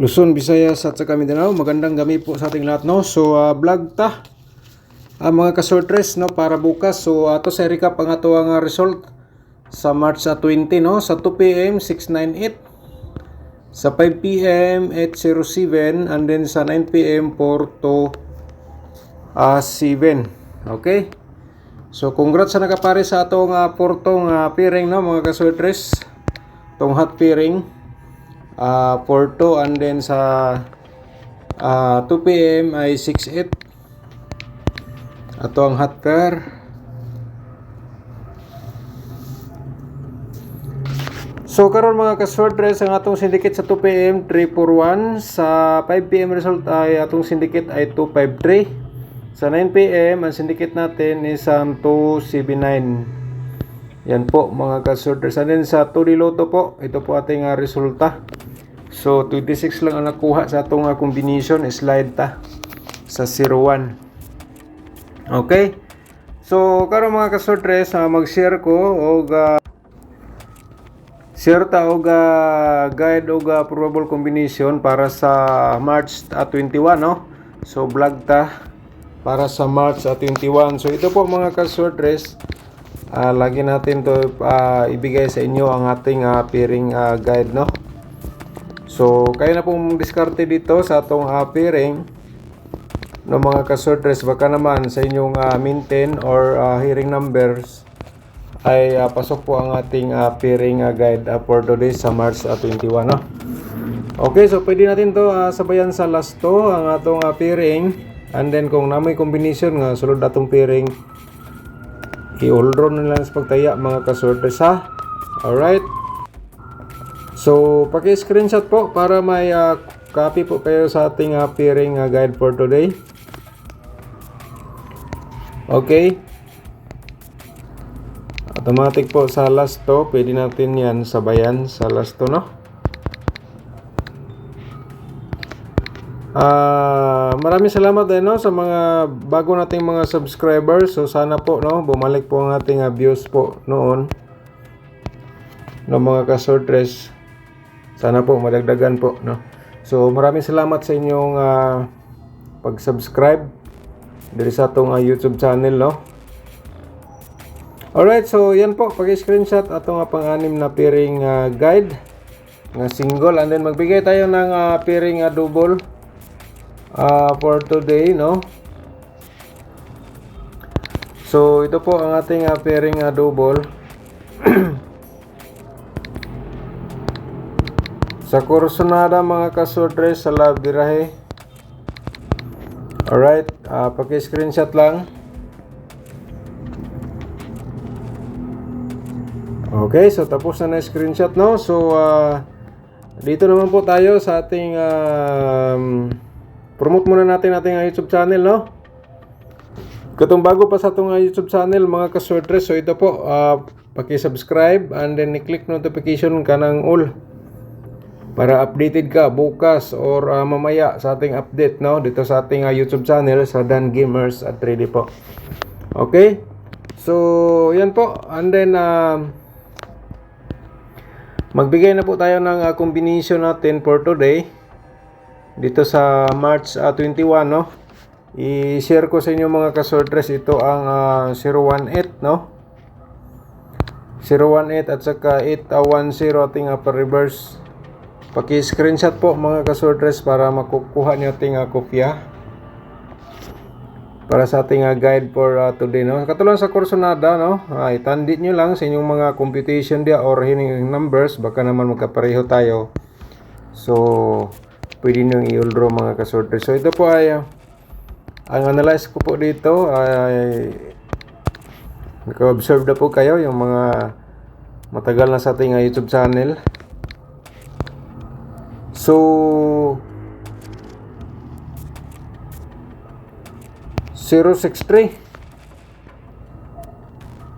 Luzon, Visayas at saka Mindanao. Magandang gabi po sa ating lahat, no. So vlog ta mga kasortres, no, para bukas. So ato sa recap ang ato ang result sa March 20, no. Sa 2 PM 698, sa 5 PM 807, and then sa 9 PM 427. Okay? So congrats sa nakapare sa atong portong pairing, no, mga kasortres. Tong hot pairing. 4-2, and then sa 2 PM ay 6-8 ato ang hot pair. So karon mga ka-swordress, ang atong syndicate sa 2 PM 341, sa 5 PM result ay atong syndicate ay 253, sa 9 PM ang syndicate natin is 279. Yan po mga ka-swordress. And then sa 2D Lotto po, ito po ating resulta. So 26 lang ang nakuha sa atong combination, slide ta sa 01. Okay? So karon mga ka-sortres, mag-share ko og share ta og guide og probable combination para sa March 21, no? So vlog ta para sa March 21. So ito po mga ka-sortres, lagi natin to ibigay sa inyo ang ating pairing guide, no? So, kaya na pong diskarte dito sa atong pairing no mga ka-sortres. Baka naman sa inyong min 10 or hearing numbers ay pasok po ang ating pairing guide for today sa March 21, no? Okay, so pwede natin to sabayan sa last to ang atong pairing, and then kung namoy combination nga sulod atong pairing, i-all-roll na lang sa pagtaya mga ka-sortres, ha? Alright. So, paki-screenshot po para may copy po kayo sa ating pairing guide for today. Okay. Automatic po sa last to. Pwede natin yan sabayan sa last to, no? Maraming salamat din, no, sa mga bago nating mga subscribers. So, sana po, no, bumalik po ang ating views po noon, no, mga ka-sortres. Sana po madagdagan po, no. So maraming salamat sa inyong pag-subscribe diri sa atong YouTube channel, no. Alright, so yan po, pag-screenshot atong pang-anim na pairing guide nga single, and then magbigay tayo ng pairing double for today, no. So ito po ang ating pairing double. Sa Corazonada mga ka-sortres, sa Love Birahe. Alright, paki-screenshot lang. Okay, so tapos na screenshot, no? So dito naman po tayo sa ating promote muna natin ating YouTube channel, no? Kung bago pa sa atong YouTube channel mga ka-sortres, so ito po, paki-subscribe and then i-click notification kanang all para updated ka bukas or mamaya sa ating update, no, dito sa ating YouTube channel sa Dan Gamers at 3D po. Okay? So, yan po. And then magbigay na po tayo ng combination natin for today dito sa March 21, no. I-share ko sa inyo mga ka-sortres, ito ang 018, no. 018 at saka 810 ating upper reverse. Paki-screenshot po mga ka-sortres para makukuha niyo ating kopya para sa ating guide for today, no. Katulad sa Corazonada, no, itandit nyo lang sa inyong mga computation dia or hearing numbers, baka naman magkapareho tayo. So pwede nyo i-draw mga ka-sortres. So ito po ay ang analyze ko po dito ay naka-observe na po kayo yung mga matagal na sa ating YouTube channel. So 063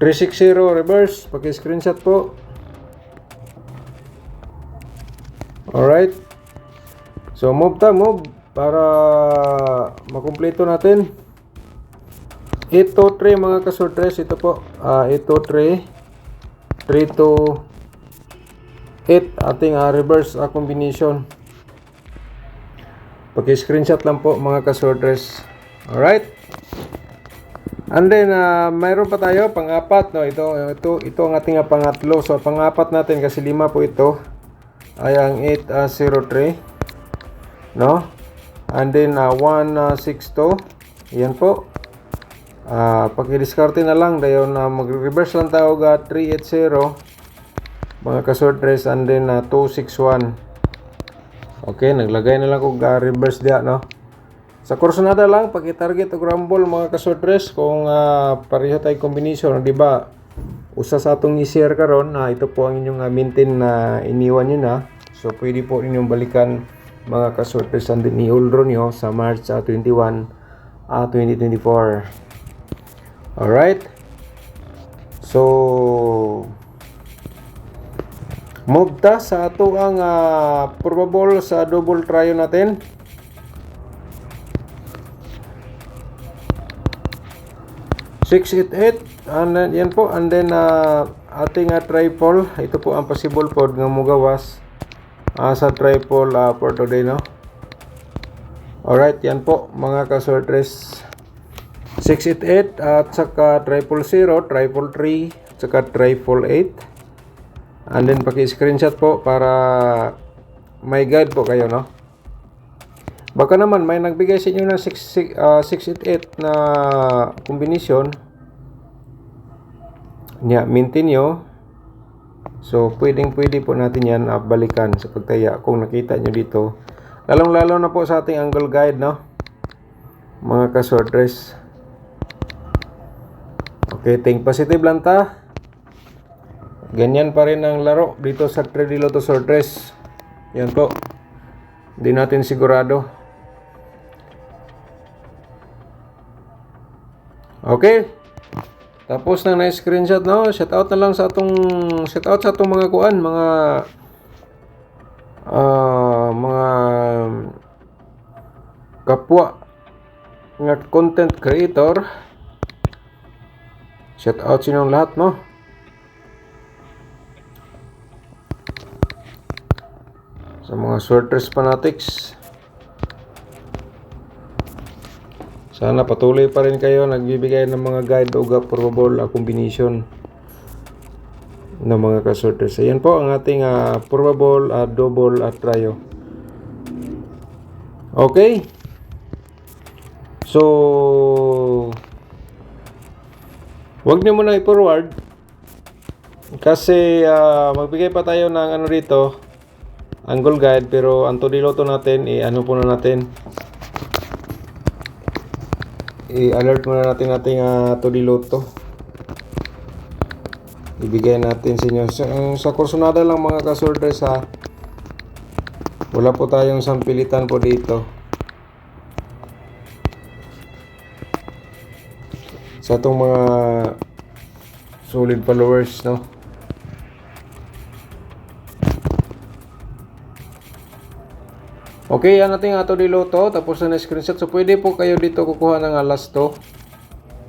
360 reverse, paki-screenshot po. Alright. So move para makumpleto natin. 823 mga ka-sortres, ito po 823 328 ating reverse combination. Paki-screenshot lang po mga ka-sortress. Alright? And then, mayroon pa tayo, pang-apat, no? Ito ang ating pangatlo. So, pang-apat natin, kasi 5 po ito, ay ang 803, no? And then, 162, yan po. Paki-discarte na lang, dayon mag-reverse lang tayo 380, mga ka-sortress, and then, 261. Okay, naglagay na lang ko reverse dia, no? Sa Corsonada lang, pag-target o rumble mga ka-sortress, kung pareho tayo combination, di ba? Usa sa atong i-share karon na ito po ang inyong maintain na iniwan nyo na. So, pwede po inyong balikan mga ka-sortress and then i-uldro nyo sa March 21, 2024. Alright? So, move ta sa ato ang probable sa double trio natin. 688, and then, yan po, and then ating triple, ito po ang possible po nga mugawas sa triple for today, no? Alright, yan po mga ka-sortress, 688 at saka triple 0, triple 3, saka triple 8, and then paki-screenshot po para may guide po kayo, no? Baka naman may nagbigay sa inyo ng 688 na combination niya, maintain nyo. So pwede po natin yan balikan sa pagtaya kung nakita nyo dito, lalong-lalo na po sa ating angle guide, no, mga ka-sortress. Okay, think positive lang ta. Ganyan pa rin ang laro dito sa 3D Lotto Sortress. Yan po, hindi natin sigurado. Okay. Tapos na na-screenshot, no? Shout out na lang sa atong mga kuan, mga kapwa nga content creator. Shout out sa inyong lahat, no? Sa mga sortress fanatics. Sana patuloy pa rin kayo nagbibigay ng mga guide o probable combination ng mga ka-sortress. Ayan po ang ating probable double trio. Okay. So, wag niyo muna i-forward kasi magbigay pa tayo ng rito, angle guide, pero ang Todiloto natin ano po na natin, i-alert muna natin ating Todiloto. Ibigay natin sa inyo. Sa Corsonada lang mga ka-sortress, wala po tayong sampilitan po dito. Sa itong mga solid followers, no? Okay, yan natin Todiloto. Tapos na screenshot. So, pwede po kayo dito kukuha ng last to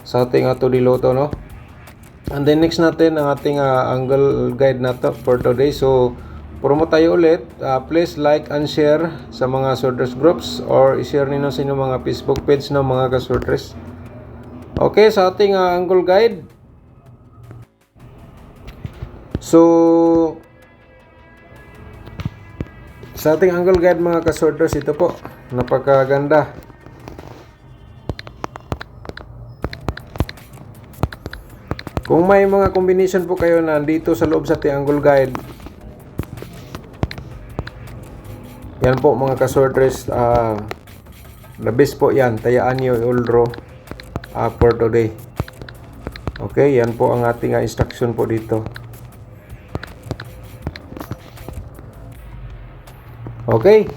sa ating Todiloto, no? And then next natin ang ating angle guide na to for today. So, promote tayo ulit. Please like and share sa mga sortress groups or i-share ninyo sa inyong mga Facebook page ng mga ka-sortress. Okay, sa ating angle guide. So, sa ating angle guide mga ka-sortress, ito po, napakaganda. Kung may mga combination po kayo na dito sa loob sa ating angle guide, yan po mga ka-sortress, the best po yan. Tayaan nyo i-uldro for today. Okay, yan po ang ating instruction po dito. Okay,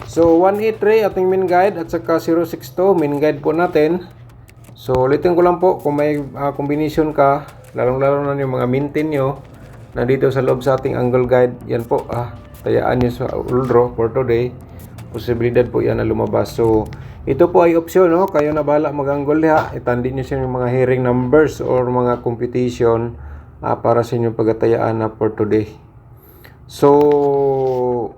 so 183 ating main guide at saka 062 main guide po natin. So ulitin ko lang po, kung may combination ka, lalong-lalo na yung mga maintain nyo na dito sa loob sa ating angle guide, yan po, tayaan nyo sa uldro for today. Posibilidad po yan na lumabas. So ito po ay option, no? Kayo na bahala mag-angle ha. Itandi nyo sa yung mga hearing numbers or mga computation para sa inyong pagkatayaan na for today. So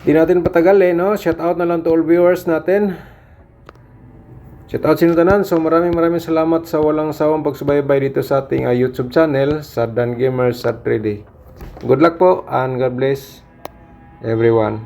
Di natin patagalin, no? Shout out na lang to all viewers natin. Shout out sa inyo tanan. So maraming salamat sa walang sawang pagsubaybay dito sa ating YouTube channel sa Dan Gamer sa 3D. Good luck po and God bless everyone.